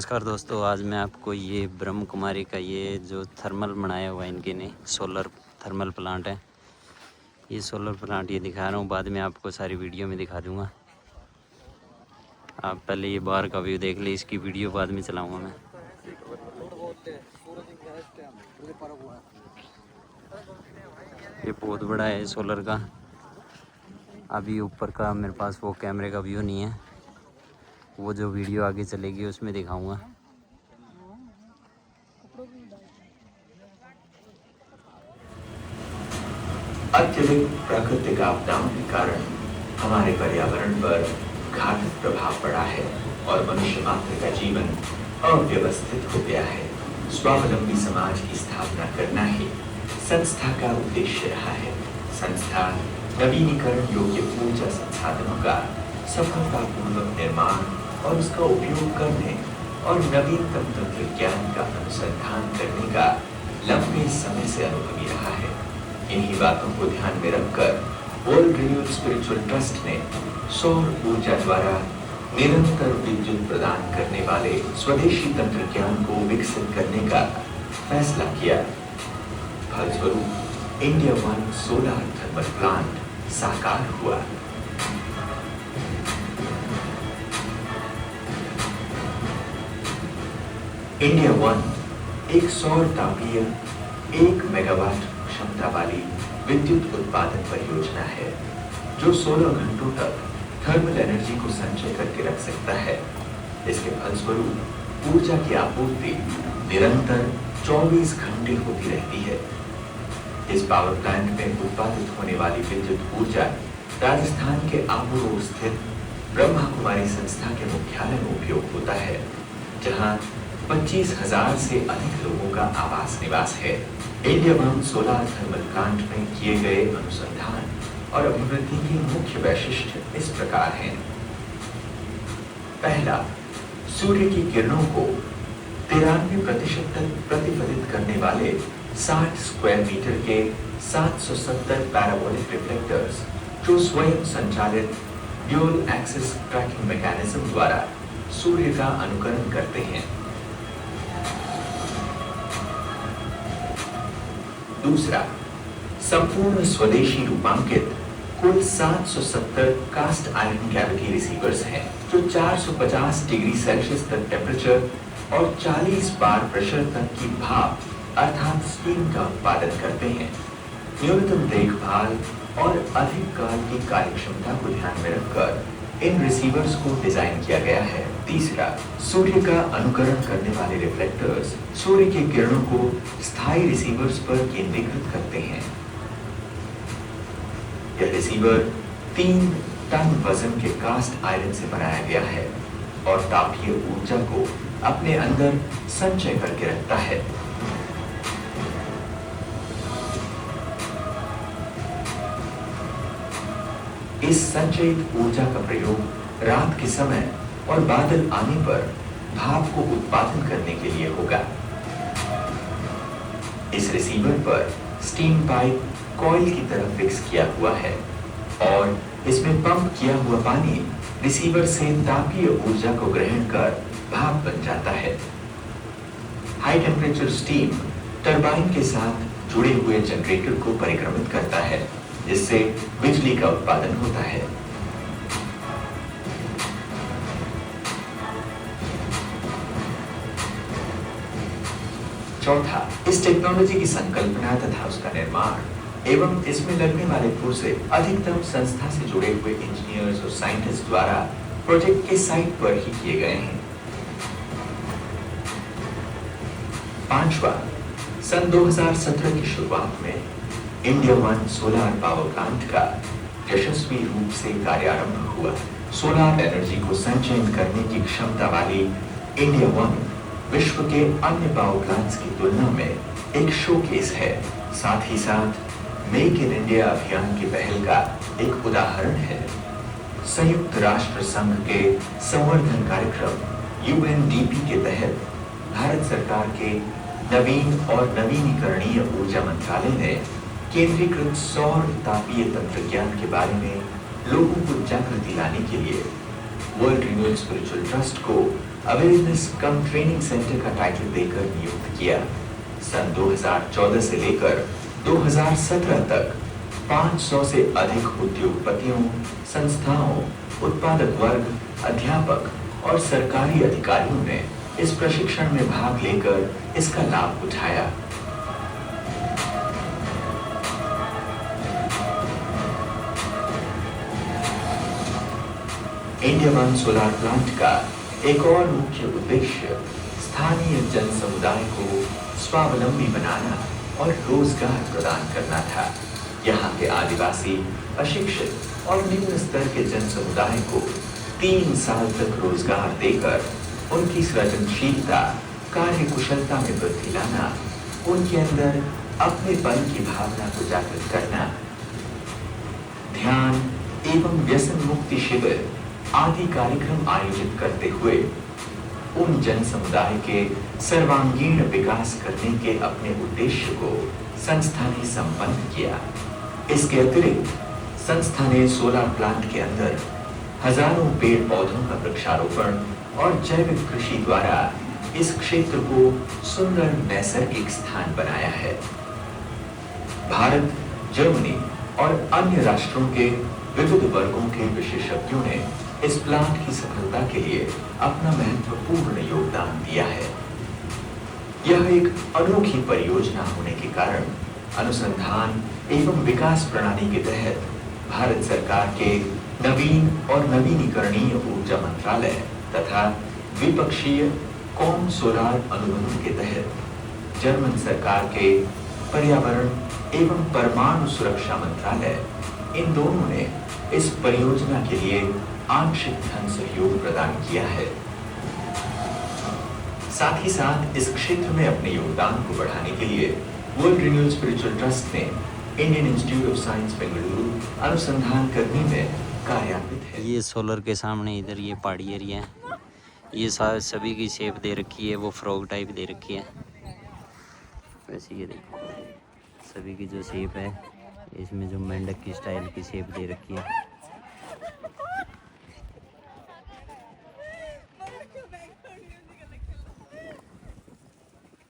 नमस्कार दोस्तों, आज मैं आपको ये ब्रह्म कुमारी का ये जो थर्मल बनाया हुआ है इनके ने सोलर थर्मल प्लांट है। ये सोलर प्लांट ये दिखा रहा हूँ, बाद में आपको सारी वीडियो में दिखा दूँगा। आप पहले ये बाहर का व्यू देख ले, इसकी वीडियो बाद में चलाऊँगा मैं। ये बहुत बड़ा है सोलर का। अभी ऊपर का मेरे पास वो कैमरे का व्यू नहीं है, वो जो वीडियो आगे चलेगी उसमें दिखाऊँगा। अत्यधिक प्राकृतिक आपदाओं के कारण हमारे पर्यावरण पर घातक प्रभाव पड़ा है और मनुष्य मात्र का जीवन अव्यवस्थित हो गया है। स्वावलंबी समाज की स्थापना करना ही संस्था का उद्देश्य रहा है। संस्था नवीनीकरण योग्य ऊर्जा संसाधनों का सफलतापूर्वक निर्माण और उसका उपयोग करने और नवीनतम तंत्रज्ञान का अनुसंधान करने का लंबे समय से अनुभवी रहा है। इन्हीं बातों को ध्यान में रखकर वर्ल्ड रिन्यूअल स्पिरिचुअल ट्रस्ट ने सौर ऊर्जा द्वारा निरंतर विद्युत प्रदान करने वाले स्वदेशी तंत्रज्ञान को विकसित करने का फैसला किया। फलस्वरूप India one solar thermal plant साकार हुआ। इंडिया वन एक सौर तापीय 1 मेगावाट क्षमता वाली विद्युत उत्पादन परियोजना है जो 16 घंटों तक थर्मल एनर्जी को संचय करके रख सकता है। इसके फलस्वरूप ऊर्जा की आपूर्ति निरंतर 24 घंटे होती रहती है। इस पावर प्लांट में उत्पादित होने वाली विद्युत ऊर्जा राजस्थान के आबू रोड स्थित ब्रह्मा कुमारी संस्था के मुख्यालय में उपयोग होता है, जहां 25,000 से अधिक लोगों का आवास निवास है। India one solar thermal plant में किए गए अनुसंधान और अभिवृद्धि की मुख्य वैशिष्ट्य इस प्रकार हैं। पहला, सूर्य की किरणों को 93% तक प्रतिफलित करने वाले 60 स्क्वायर मीटर के 770 पैराबोलिक रिफ्लेक्टर्स जो स्वयं संचालित ड्यूल एक्सिस ट्रैकिंग मैकेनिज्म द्वारा सूर्य का अनुकरण करते हैं। दूसरा, संपूर्ण स्वदेशी रूपांकित कुल 770 कास्ट आयरन कैविटी रिसीवर्स हैं जो 450 डिग्री सेल्सियस तक टेम्परेचर और 40 बार प्रेशर तक की भाप अर्थात स्टीम का उत्पादन करते हैं। न्यूनतम देखभाल और अधिक काल की कार्यक्षमता को ध्यान में रखकर इन रिसीवर्स को डिजाइन किया गया है। तीसरा, सूर्य का अनुकरण करने वाले रिफ्लेक्टर्स सूर्य की किरणों को स्थायी रिसीवर्स पर केंद्रीकृत करते हैं। यह रिसीवर 3 टन वजन के कास्ट आयरन से बनाया गया है और तापीय ऊर्जा को अपने अंदर संचय करके रखता है। इस संचयित ऊर्जा का प्रयोग रात के समय और बादल आने पर भाप को उत्पादन करने के लिए होगा। इस रिसीवर पर स्टीम पाइप कॉइल की तरह फिक्स किया हुआ है और इसमें पंप किया हुआ पानी रिसीवर से तापीय ऊर्जा को ग्रहण कर भाप बन जाता है। हाई टेम्परेचर स्टीम टरबाइन के साथ जुड़े हुए जनरेटर को परिक्रमित करता है, जिससे बिजली का उत्पादन होता है। चौथा, इस टेक्नोलॉजी की संकल्पना तथा उसका निर्माण एवं इसमें लगने वाले पुर्जे अधिकतम संस्था से जुड़े हुए इंजीनियर्स और साइंटिस्ट द्वारा प्रोजेक्ट के साइट पर ही किए गए हैं। पांचवा, सन 2017 की शुरुआत में India one solar power plant का यशस्वी रूप से कार्यारंभ हुआ। सोलर एनर्जी को संचयन करने की क्षमता वाली इंडिया वन विश्व के अन्य पावर प्लांट्स की तुलना में एक शोकेस है। साथ ही साथ मेक इन इंडिया अभियान की पहल का एक उदाहरण है। संयुक्त राष्ट्र संघ के संवर्धन कार्यक्रम UNDP के तहत भारत सरकार के नवीन और नवीनीकरणीय ऊर्जा मंत्रालय ने केंद्रीकृत सौर तापीय तंत्रज्ञान के बारे में लोगों को जागृति लाने के लिए वर्ल्ड रिन्यूअल स्पिरिचुअल ट्रस्ट को अवेयरनेस कम ट्रेनिंग सेंटर का टाइटल देकर नियुक्त किया। सन 2014 से लेकर 2017 तक 500 से अधिक उद्योगपतियों, संस्थाओं, उत्पादक वर्ग, अध्यापक और सरकारी अधिकारियों ने इस प्रशिक्षण में भाग लेकर इसका लाभ उठाया। इंडिया वन सोलर प्लांट का एक और मुख्य उद्देश्य स्थानीय जन समुदाय को स्वावलंबी बनाना और रोजगार प्रदान करना था। यहाँ के आदिवासी, अशिक्षित और निम्न स्तर के जन समुदाय को 3 साल तक रोजगार देकर उनकी सृजनशीलता, कार्यकुशलता में वृद्धि लाना, उनके अंदर अपनेपन की भावना को जागृत करना। ध्यान एवं व्यसन मुक्ति शिविर आदि कार्यक्रम आयोजित करते हुए उन जन समुदाय के सर्वांगीण विकास करने के अपने उद्देश्य को संस्था ने संपन्न किया। इसके अतिरिक्त संस्था ने सोलर प्लांट के अंदर हजारों पेड़ पौधों का वृक्षारोपण और जैविक कृषि द्वारा इस क्षेत्र को सुंदर नैसर्गिक स्थान बनाया है। भारत, जर्मनी और अन्य राष्ट्रों के विविध वर्गों के विशेषज्ञों ने इस प्लांट की सफलता के लिए अपना महत्वपूर्ण योगदान दिया है। यह एक अनोखी परियोजना होने के कारण अनुसंधान एवं विकास प्रणाली के तहत भारत सरकार के नवीन और नवीनीकरणीय ऊर्जा मंत्रालय तथा द्विपक्षीय कॉम सोलार अनुबंध के तहत जर्मन सरकार के पर्यावरण एवं परमाणु सुरक्षा मंत्रालय, इन दोनों ने इस परियोजना के लिए आंशिक धन सहयोग प्रदान किया है। साथ ही साथ इस क्षेत्र में अपने योगदान को बढ़ाने के लिए वर्ल्ड रिन्यूअल स्पिरिचुअल ट्रस्ट ने Indian institute of science Bengaluru अनुसंधान करने में कार्यान्वित है। ये सोलर के सामने इधर ये पहाड़ी एरिया है, ये सभी की शेप दे रखी है, वो फ्रॉग टाइप दे रखी है। वैसे ये देखो सभी की जो शेप है, इसमें जो मेंढक की स्टाइल की शेप दे रखी है।